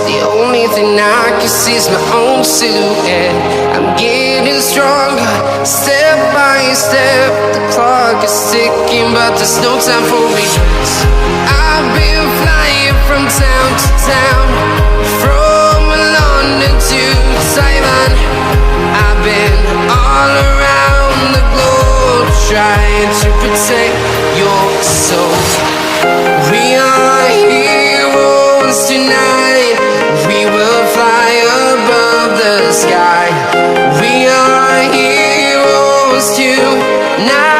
The only thing I can see is my own silhouette. I'm getting stronger, step by step. The clock is ticking, but there's no time for regrets. I've been flying from town to town, from London to Taiwan. I've been all around the globe, trying to protect your soul. We are heroes tonight. We will fly above the sky. We are heroes tonight.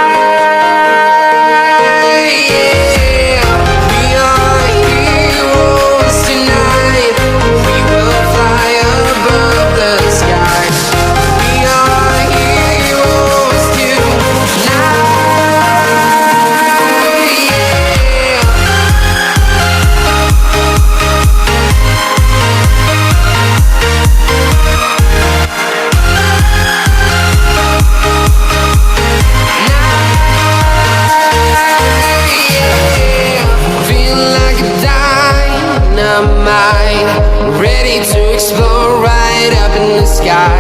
Ready to explore right up in the sky.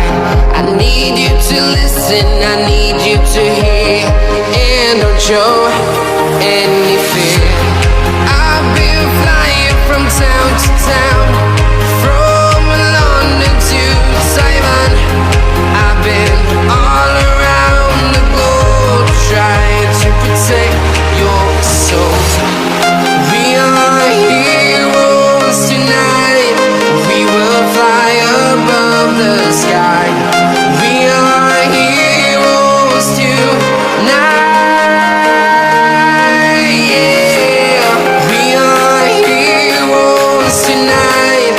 I need you to listen, I need you to hear, and don't show any fear. I've been flying from town to town, from London to Taiwan. I've been all around the globe, trying to protect your soul. We are heroes tonight. We will fly above the sky. We are heroes tonight. Yeah, we are heroes tonight.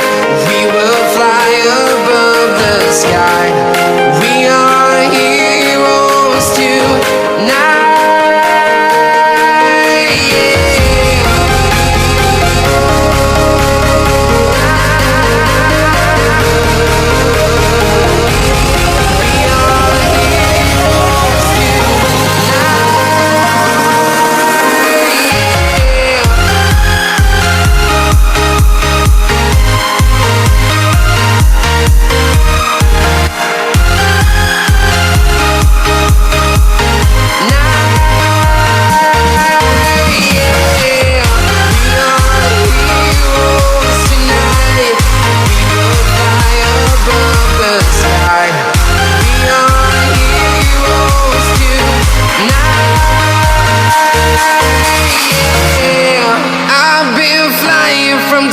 We will fly above the sky. We are heroes tonight.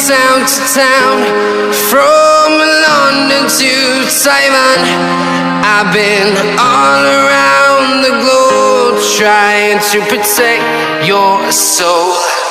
Town to town, from London to Taiwan. I've been all around the globe, trying to protect your soul.